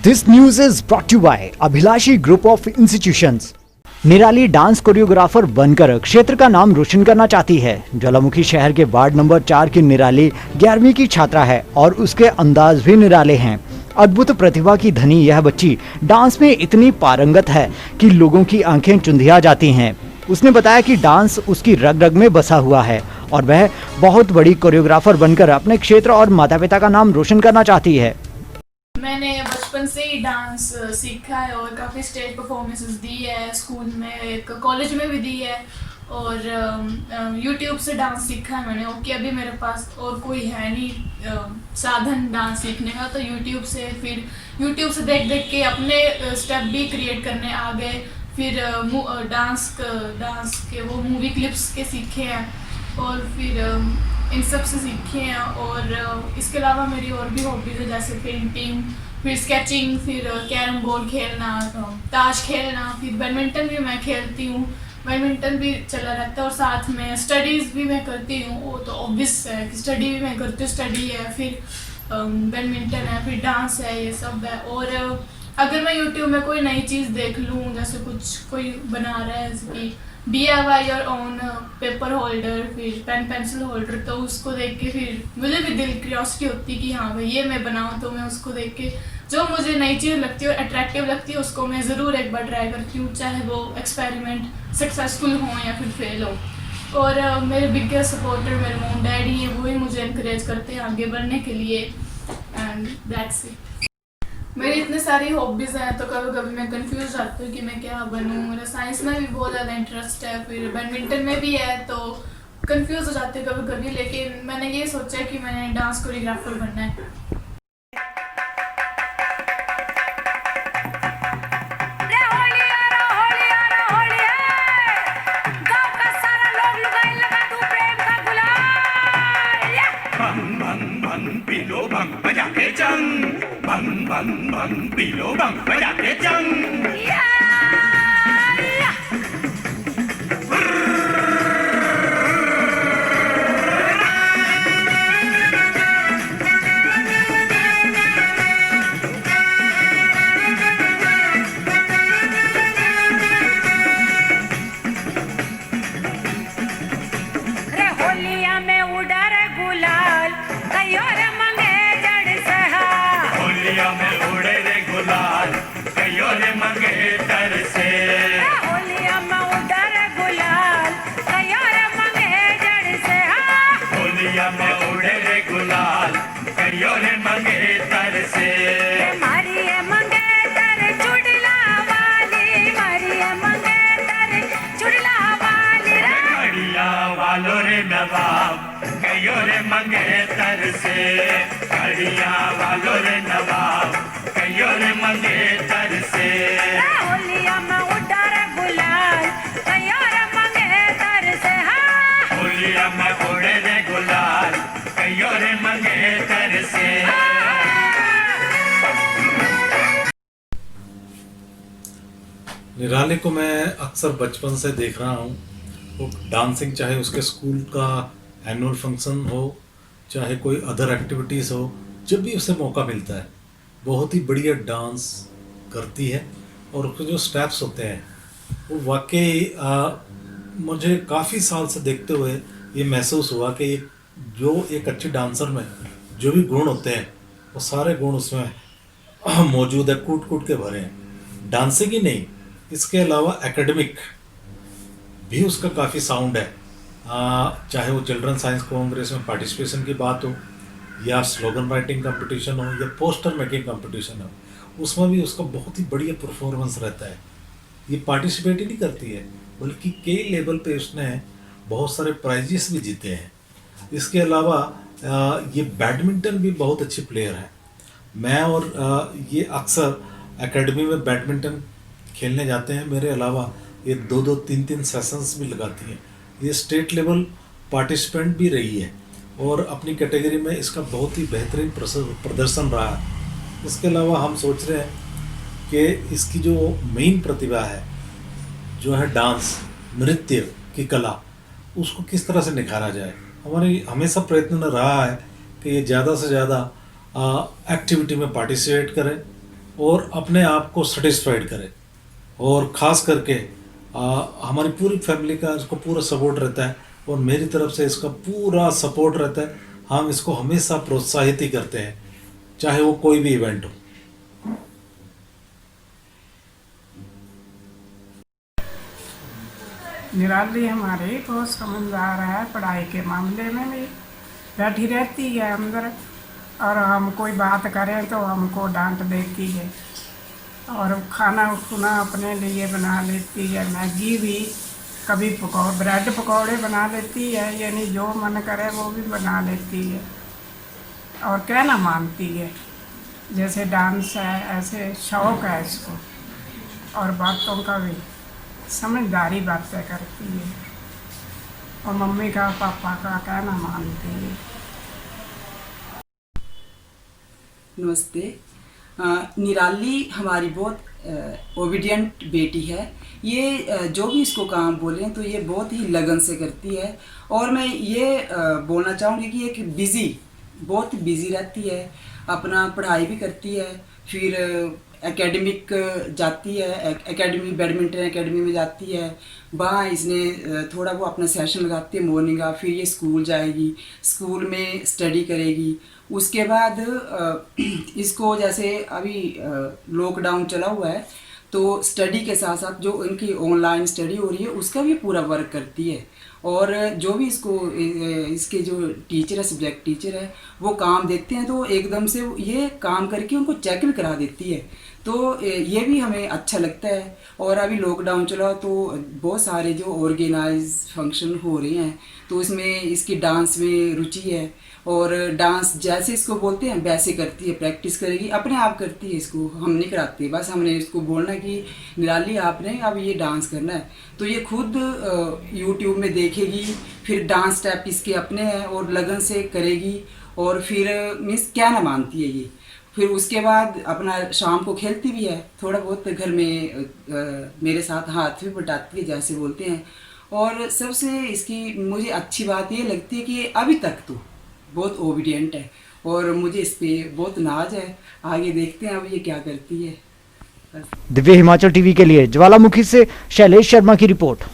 This news is brought to you by Abhilashi group of institutions. Nirali dance choreographer बनकर क्षेत्र का नाम रोशन करना चाहती है। ज्वालामुखी शहर के वार्ड नंबर 4 की निराली 11वीं की छात्रा है और उसके अंदाज भी निराले हैं। अद्भुत प्रतिभा की धनी यह बच्ची डांस में इतनी पारंगत है कि लोगों की आंखें चुंधिया जाती हैं। उसने बताया कि डांस उसकी रग रग में बसा हुआ है और वह बहुत बड़ी कोरियोग्राफर बनकर अपने क्षेत्र और माता पिता का नाम रोशन करना चाहती है। मैंने बचपन से ही डांस सीखा है और काफ़ी स्टेज परफॉर्मेंसेस दी है, स्कूल में, एक कॉलेज में भी दी है और यूट्यूब से डांस सीखा है मैंने। ओके, अभी मेरे पास और कोई है नहीं साधन डांस सीखने का, तो यूट्यूब से देख देख के अपने स्टेप भी क्रिएट करने आ गए। फिर डांस के वो मूवी क्लिप्स के सीखे हैं और फिर इन सब से सीखे हैं। और इसके अलावा मेरी और भी हॉबीज़ है, जैसे पेंटिंग, फिर स्केचिंग, फिर कैरम बोर्ड खेलना, ताश खेलना, फिर बैडमिंटन भी मैं खेलती हूँ। बैडमिंटन भी चला रहता है और साथ में स्टडीज़ भी मैं करती हूँ। वो तो ऑब्वियस है कि स्टडी भी मैं करती हूँ, स्टडी है, फिर बैडमिंटन है, फिर डांस है, ये सब है। और अगर मैं यूट्यूब में कोई नई चीज़ देख लूँ, जैसे कोई बना रहा है, जैसे कि DIY your own paper holder, फिर पेन पेंसिल होल्डर, तो उसको देख के फिर मुझे भी दिल क्यूरियोसिटी होती है कि हाँ भाई ये मैं बनाऊँ। तो मैं उसको देख के जो मुझे नई चीज़ लगती है और अट्रैक्टिव लगती है उसको मैं ज़रूर एक बार ट्राई करती हूँ, चाहे वो एक्सपेरिमेंट सक्सेसफुल हो या फिर फेल हो। और मेरे बिगेस्ट सपोर्टर मेरे मॉम डैडी हैं, वो ही मुझे इनकरेज करते हैं आगे बढ़ने के लिए। And that's it. मेरी इतनी सारी हॉबीज़ हैं तो कभी कभी मैं कंफ्यूज जाती हूँ कि मैं क्या बनूँ। मेरा साइंस में भी बहुत ज़्यादा इंटरेस्ट है, फिर बैडमिंटन में भी है, तो कंफ्यूज हो जाती हूँ कभी कभी। लेकिन मैंने ये सोचा कि मैंने डांस कोरियोग्राफर बनना है। पीलो भंग बजा के चंग, भंग भंग भंग पीलो भंग बजा के चंग। मंगेतर से कड़िया वालों रे नवाब, कयो रे मंगेतर से। होलिया में उड़ा रे गुलाल, कयो रे मंगेतर से। होलिया में उड़े रे गुलाल, कयो रे मंगेतर से। निराले को मैं अक्सर बचपन से देख रहा हूँ। वो डांसिंग, चाहे उसके स्कूल का एनुअल फंक्शन हो, चाहे कोई अदर एक्टिविटीज़ हो, जब भी उसे मौका मिलता है बहुत ही बढ़िया डांस करती है। और उसके जो स्टेप्स होते हैं वो वाकई मुझे काफ़ी साल से देखते हुए ये महसूस हुआ कि जो एक अच्छे डांसर में जो भी गुण होते हैं वो सारे गुण उसमें मौजूद है, कूट कूट के भरे हैं। डांसिंग ही नहीं, इसके अलावा एकेडमिक भी उसका काफ़ी साउंड है। चाहे वो चिल्ड्रन साइंस कांग्रेस में पार्टिसिपेशन की बात हो, या स्लोगन राइटिंग कंपटीशन हो, या पोस्टर मेकिंग कंपटीशन हो, उसमें भी उसका बहुत ही बढ़िया परफॉर्मेंस रहता है। ये पार्टिसिपेट ही नहीं करती है बल्कि कई लेवल पे उसने बहुत सारे प्राइजेस भी जीते हैं। इसके अलावा ये बैडमिंटन भी बहुत अच्छी प्लेयर है। मैं और ये अक्सर एकेडमी में बैडमिंटन खेलने जाते हैं। मेरे अलावा ये 2-2, 3-3 सेशंस भी लगाती हैं। ये स्टेट लेवल पार्टिसिपेंट भी रही है और अपनी कैटेगरी में इसका बहुत ही बेहतरीन प्रदर्शन रहा है। इसके अलावा हम सोच रहे हैं कि इसकी जो मेन प्रतिभा है, जो है डांस, नृत्य की कला, उसको किस तरह से निखारा जाए। हमारी हमेशा प्रयत्न रहा है कि ये ज़्यादा से ज़्यादा एक्टिविटी में पार्टिसिपेट करें और अपने आप को सेटिस्फाइड करे। और ख़ास करके हमारी पूरी फैमिली का इसको पूरा सपोर्ट रहता है और मेरी तरफ से इसका पूरा सपोर्ट रहता है। हम इसको हमेशा प्रोत्साहित ही करते हैं, चाहे वो कोई भी इवेंट हो। निराली हमारी बहुत समझदार है, पढ़ाई के मामले में भी बैठी रहती है अंदर, और हम कोई बात करें तो हमको डांट देती है। और खाना खुना अपने लिए बना लेती है, मैगी भी, कभी ब्रेड पकौड़े बना लेती है, यानी जो मन करे वो भी बना लेती है। और कहना मानती है, जैसे डांस है ऐसे शौक़ है इसको, और बातों का भी समझदारी बातें करती है, और मम्मी का पापा का कहना मानती है। नमस्ते। निराली हमारी बहुत ओबीडियंट बेटी है। ये जो भी इसको काम बोलें तो ये बहुत ही लगन से करती है। और मैं ये बोलना चाहूँगी कि एक बहुत बिज़ी रहती है, अपना पढ़ाई भी करती है, फिर एकेडमिक जाती है, एकेडमी बैडमिंटन एकेडमी में जाती है। वहाँ इसने थोड़ा वो अपना सेशन लगाती है मॉर्निंग का, फिर ये स्कूल जाएगी, स्कूल में स्टडी करेगी। उसके बाद इसको जैसे अभी लॉकडाउन चला हुआ है तो स्टडी के साथ साथ जो इनकी ऑनलाइन स्टडी हो रही है उसका भी पूरा वर्क करती है। और जो भी इसके जो टीचर है, सब्जेक्ट टीचर है, वो काम देते हैं तो एकदम से ये काम करके उनको चेक भी करा देती है। तो ये भी हमें अच्छा लगता है। और अभी लॉकडाउन चला तो बहुत सारे जो ऑर्गेनाइज फंक्शन हो रहे हैं तो इसमें इसकी डांस में रुचि है, और डांस जैसे इसको बोलते हैं वैसे करती है, प्रैक्टिस करेगी, अपने आप करती है। इसको हम नहीं कराते, बस हमने इसको बोलना कि निराली आपने अब ये डांस करना है, तो ये खुद यूट्यूब में देखेगी, फिर डांस स्टेप इसके अपने हैं और लगन से करेगी। और फिर मीन्स क्या ना मानती है ये। फिर उसके बाद अपना शाम को खेलती भी है, थोड़ा बहुत घर में मेरे साथ हाथ भी बटाती है जैसे बोलते हैं। और सबसे इसकी मुझे अच्छी बात ये लगती है कि अभी तक तो बहुत ओबीडियंट है, और मुझे इस पर बहुत नाज है। आगे देखते हैं अब ये क्या करती है। दिव्य हिमाचल टीवी के लिए ज्वालामुखी से शैलेश शर्मा की रिपोर्ट।